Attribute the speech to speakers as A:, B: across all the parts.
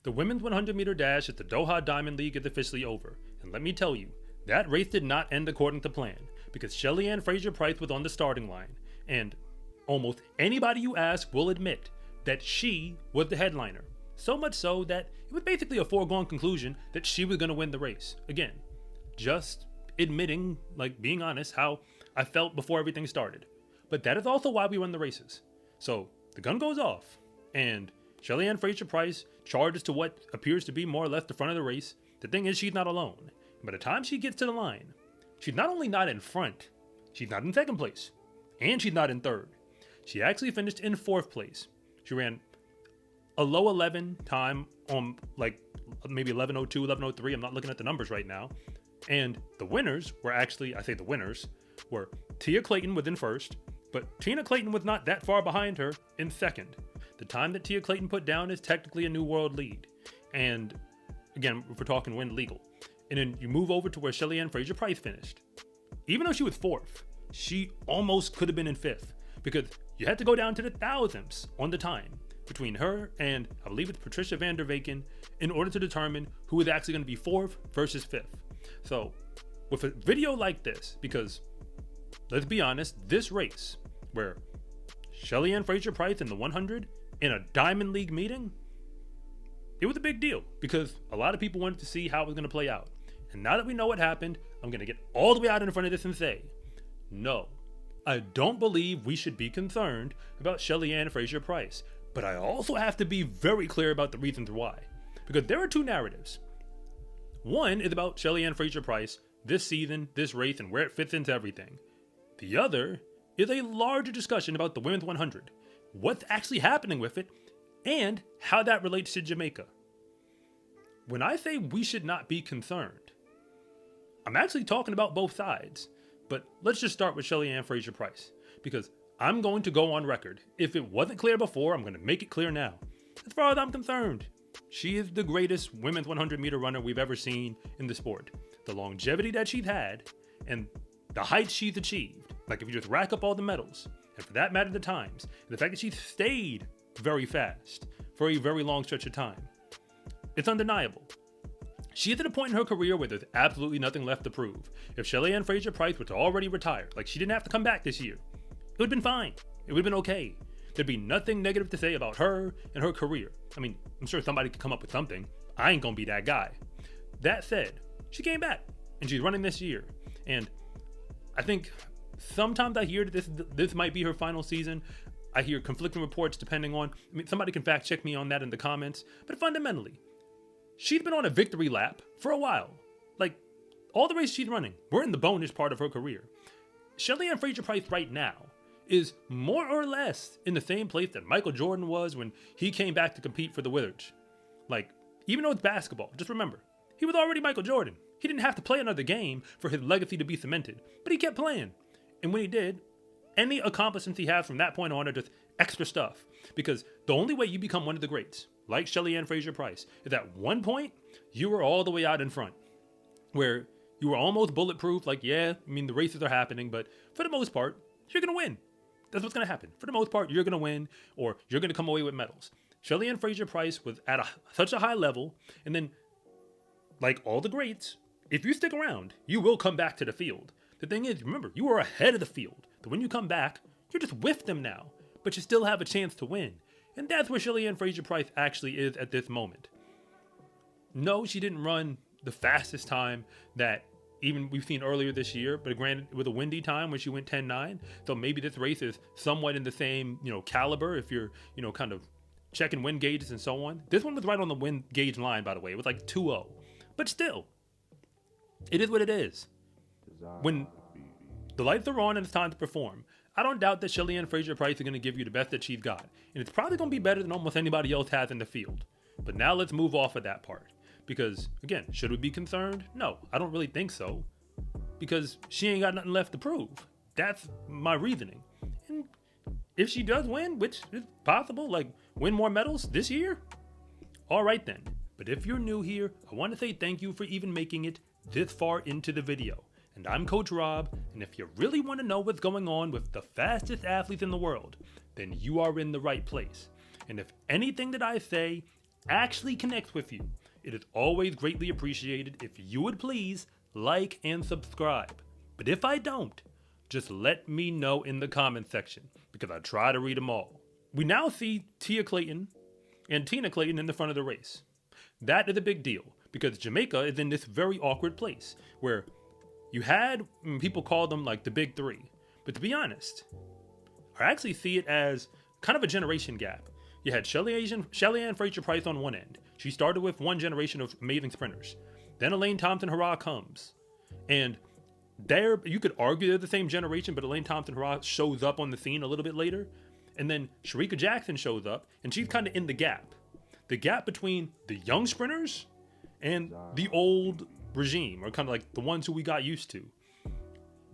A: The women's 100 meter dash at the Doha Diamond League is officially over, and let me tell you, that race did not end according to plan, because Shelly-Ann Fraser-Pryce was on the starting line, and almost anybody you ask will admit that she was the headliner. So much so that it was basically a foregone conclusion that she was going to win the race. Again, just admitting, being honest, how I felt before everything started. But that is also why we run the races. So the gun goes off, and Shelly-Ann Fraser-Pryce charges to what appears to be more or less the front of the race. The thing is, she's not alone. By the time she gets to the line, she's not only not in front, she's not in second place, and she's not in third. She actually finished in fourth place. She ran a low 11 time on maybe 11:02, 11:03. I'm not looking at the numbers right now. And the winners were actually, I say the winners, were Tina Clayton within first, but Tina Clayton was not that far behind her in second. The time that Tia Clayton put down is technically a new world lead. And again, if we're talking wind legal. And then you move over to where Shelly-Ann Fraser-Pryce finished. Even though she was fourth, she almost could have been in fifth, because you had to go down to the thousandths on the time between her and I believe it's Patricia van der Weken in order to determine who was actually going to be fourth versus fifth. So with a video like this, because let's be honest, this race where Shelly-Ann Fraser-Pryce in the 100 in a Diamond League meeting, it was a big deal because a lot of people wanted to see how it was going to play out. And now that we know what happened, I'm going to get all the way out in front of this and say, no, I don't believe we should be concerned about Shelly-Ann Fraser-Pryce. But I also have to be very clear about the reasons why. Because there are two narratives. One is about Shelly-Ann Fraser-Pryce, this season, this race, and where it fits into everything. The other is a larger discussion about the women's 100, what's actually happening with it, and how that relates to Jamaica. When I say we should not be concerned, I'm actually talking about both sides. But let's just start with Shelly-Ann Fraser-Pryce, because I'm going to go on record. If it wasn't clear before, I'm going to make it clear now. As far as I'm concerned, she is the greatest women's 100 meter runner we've ever seen in the sport. The longevity that she's had and the heights she's achieved, if you just rack up all the medals, and for that matter the times, and the fact that she's stayed very fast for a very long stretch of time, it's undeniable. She is at a point in her career where there's absolutely nothing left to prove. If Shelly-Ann Fraser-Pryce were to already retire, she didn't have to come back this year, it would have been fine. It would have been okay. There'd be nothing negative to say about her and her career. I mean, I'm sure somebody could come up with something. I ain't gonna be that guy. That said, she came back and she's running this year. And I think sometimes I hear that this might be her final season. I hear conflicting reports depending on, somebody can fact check me on that in the comments. But fundamentally, she's been on a victory lap for a while. All the races she's running, we're in the bonus part of her career. Shelly-Ann Fraser-Pryce right now is more or less in the same place that Michael Jordan was when he came back to compete for the Wizards. Even though it's basketball, just remember, he was already Michael Jordan. He didn't have to play another game for his legacy to be cemented, but he kept playing. And when he did, any accomplishments he has from that point on are just extra stuff. Because the only way you become one of the greats, like Shelly-Ann Fraser-Pryce, is at one point, you were all the way out in front, where you were almost bulletproof. The races are happening, but for the most part, you're going to win. That's what's going to happen. For the most part, you're going to win, or you're going to come away with medals. Shelly-Ann Fraser-Pryce was at such a high level, and then, like all the greats, if you stick around, you will come back to the field. The thing is, remember, you are ahead of the field. But when you come back, you're just with them now, but you still have a chance to win. And that's where Shelly-Ann Fraser-Pryce actually is at this moment. No, she didn't run the fastest time that even we've seen earlier this year, but granted, with a windy time when she went 10:9, so maybe this race is somewhat in the same, caliber if you're, kind of checking wind gauges and so on. This one was right on the wind gauge line, by the way. It was 2-0. But still, it is what it is. When the lights are on and it's time to perform, I don't doubt that Shelly-Ann Fraser-Pryce is going to give you the best that she's got. And it's probably going to be better than almost anybody else has in the field. But now let's move off of that part. Because, again, should we be concerned? No, I don't really think so. Because she ain't got nothing left to prove. That's my reasoning. And if she does win, which is possible, win more medals this year, all right then. But if you're new here, I want to say thank you for even making it this far into the video. And I'm Coach Rob, and if you really want to know what's going on with the fastest athletes in the world, then you are in the right place. And if anything that I say actually connects with you, it is always greatly appreciated if you would please like and subscribe. But if I don't, just let me know in the comment section, because I try to read them all. We now see Tina Clayton and Tina Clayton in the front of the race. That is a big deal, because Jamaica is in this very awkward place where you had, people call them like the big three. But to be honest, I actually see it as kind of a generation gap. You had Shelly-Ann Fraser-Pryce on one end. She started with one generation of amazing sprinters. Then Elaine Thompson-Herah comes. And there, you could argue they're the same generation, but Elaine Thompson-Herah shows up on the scene a little bit later. And then Shericka Jackson shows up, and she's kind of in the gap. The gap between the young sprinters and the old regime, or kind of like the ones who we got used to.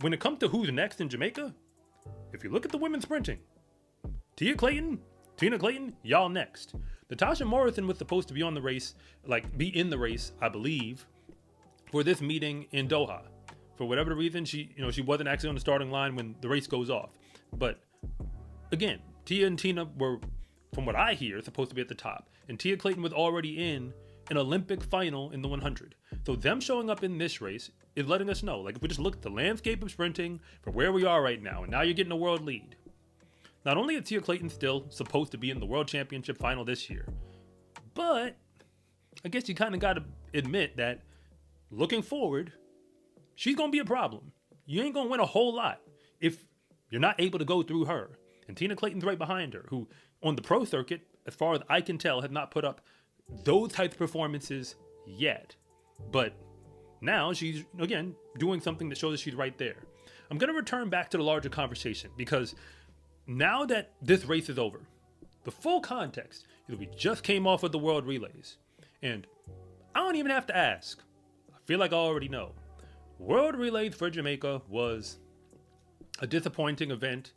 A: When it comes to who's next in Jamaica, if you look at the women sprinting, Tina Clayton, y'all next. Natasha Morrison was supposed to be on the race, be in the race, I believe, for this meeting in Doha. For whatever reason, she wasn't actually on the starting line when the race goes off. But again, Tia and Tina were, from what I hear, supposed to be at the top. And Tina Clayton was already in an Olympic final in the 100. So them showing up in this race is letting us know, if we just look at the landscape of sprinting for where we are right now, and now you're getting a world lead. Not only is Tina Clayton still supposed to be in the World Championship final this year, but I guess you kind of got to admit that looking forward, she's going to be a problem. You ain't going to win a whole lot if you're not able to go through her. And Tina Clayton's right behind her, who on the pro circuit, as far as I can tell, has not put up those types of performances yet. But now she's, again, doing something that shows that she's right there. I'm going to return back to the larger conversation, because now that this race is over, the full context is we just came off of the World Relays. And I don't even have to ask. I feel like I already know. World Relays for Jamaica was a disappointing event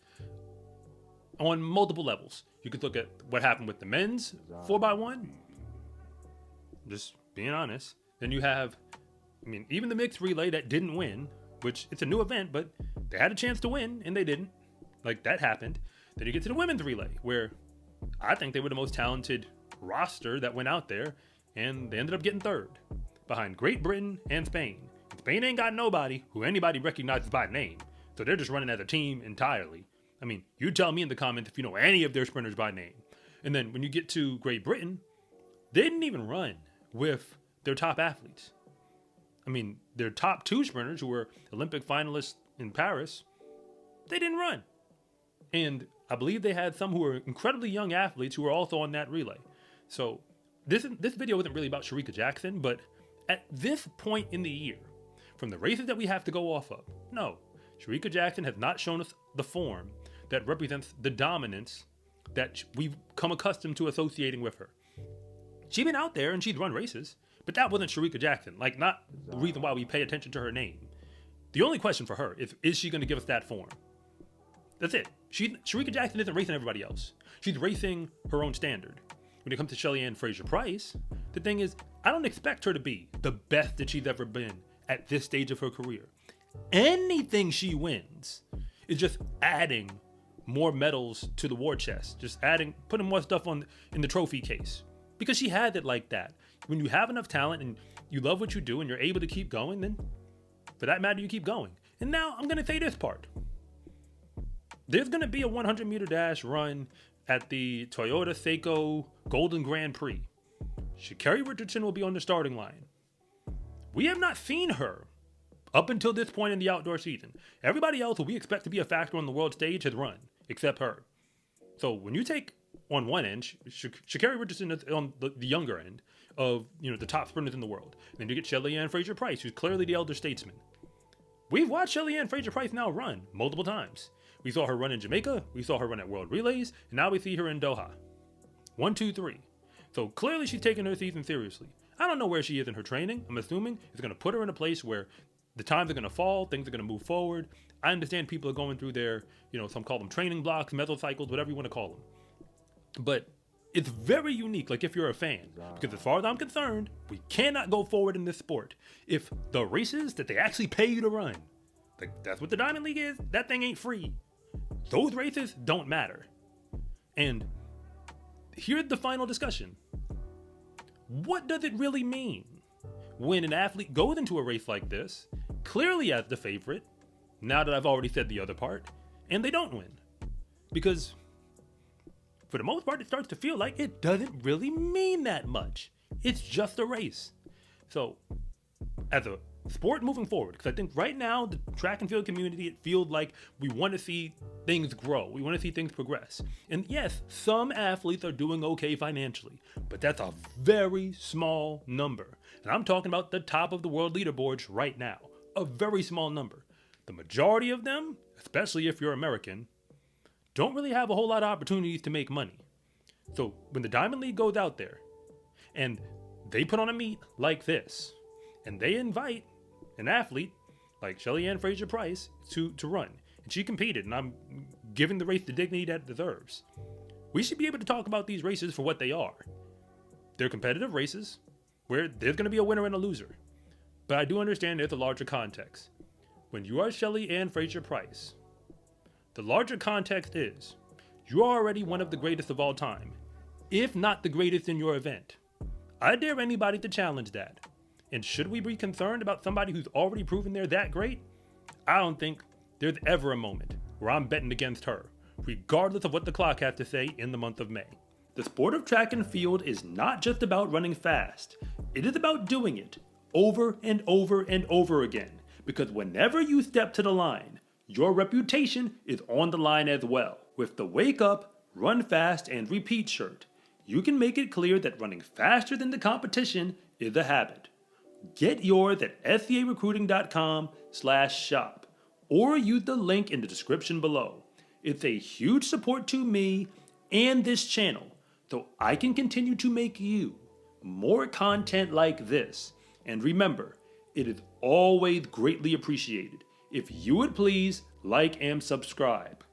A: on multiple levels. You could look at what happened with the men's 4x1. Just being honest. Then you have, even the mixed relay that didn't win, which it's a new event, but they had a chance to win and they didn't. That happened. Then you get to the women's relay, where I think they were the most talented roster that went out there, and they ended up getting third behind Great Britain and Spain. Spain ain't got nobody who anybody recognizes by name, so they're just running as a team entirely. You tell me in the comments if you know any of their sprinters by name. And then when you get to Great Britain, they didn't even run with their top athletes. Their top two sprinters, who were Olympic finalists in Paris, they didn't run. And I believe they had some who were incredibly young athletes who were also on that relay. So this video isn't really about Shericka Jackson, but at this point in the year, from the races that we have to go off of, no, Shericka Jackson has not shown us the form that represents the dominance that we've come accustomed to associating with her. She's been out there and she's run races, but that wasn't Shericka Jackson. Not the reason why we pay attention to her name. The only question for her is she going to give us that form? That's it. Shericka Jackson isn't racing everybody else. She's racing her own standard. When it comes to Shelly-Ann Fraser-Pryce, the thing is, I don't expect her to be the best that she's ever been at this stage of her career. Anything she wins is just adding more medals to the war chest, just putting more stuff in the trophy case, because she had it like that. When you have enough talent and you love what you do and you're able to keep going, then for that matter, you keep going. And now I'm going to say this part. There's going to be a 100-meter dash run at the Toyota Seiko Golden Grand Prix. Sha'Carri Richardson will be on the starting line. We have not seen her up until this point in the outdoor season. Everybody else who we expect to be a factor on the world stage has run, except her. So when you take on one end, Sha'Carri Richardson is on the younger end of the top sprinters in the world. And then you get Shelly-Ann Fraser-Pryce, who's clearly the elder statesman. We've watched Shelly-Ann Fraser-Pryce now run multiple times. We saw her run in Jamaica, we saw her run at World Relays, and now we see her in Doha. 1, 2, 3. So clearly she's taking her season seriously. I don't know where she is in her training. I'm assuming it's going to put her in a place where the times are going to fall, things are going to move forward. I understand people are going through their, some call them training blocks, mesocycles, whatever you want to call them. But it's very unique, if you're a fan, because as far as I'm concerned, we cannot go forward in this sport if the races that they actually pay you to run, that's what the Diamond League is, that thing ain't free. Those races don't matter. And here's the final discussion. what does it really mean when an athlete goes into a race like this, clearly as the favorite, now that I've already said the other part, and they don't win? Because for the most part, it starts to feel like it doesn't really mean that much. It's just a race. So, as a sport moving forward, because I think right now, the track and field community, it feels like we want to see things grow. We want to see things progress. And yes, some athletes are doing okay financially, but that's a very small number. And I'm talking about the top of the world leaderboards right now. A very small number. The majority of them, especially if you're American, don't really have a whole lot of opportunities to make money. So when the Diamond League goes out there and they put on a meet like this, and they invite an athlete like Shelly-Ann Fraser-Pryce to run, and she competed, and I'm giving the race the dignity that it deserves, we should be able to talk about these races for what they are. They're competitive races where there's going to be a winner and a loser. But I do understand there's a larger context. When you are Shelly-Ann Fraser-Pryce, the larger context is you are already one of the greatest of all time, if not the greatest in your event. I dare anybody to challenge that. And should we be concerned about somebody who's already proven they're that great? I don't think there's ever a moment where I'm betting against her, regardless of what the clock has to say in the month of May. The sport of track and field is not just about running fast. It is about doing it over and over and over again. Because whenever you step to the line, your reputation is on the line as well. With the Wake Up, Run Fast, and Repeat shirt, you can make it clear that running faster than the competition is a habit. Get yours at scarecruiting.com/shop or use the link in the description below. It's a huge support to me and this channel, so I can continue to make you more content like this. And remember, it is always greatly appreciated if you would please like and subscribe.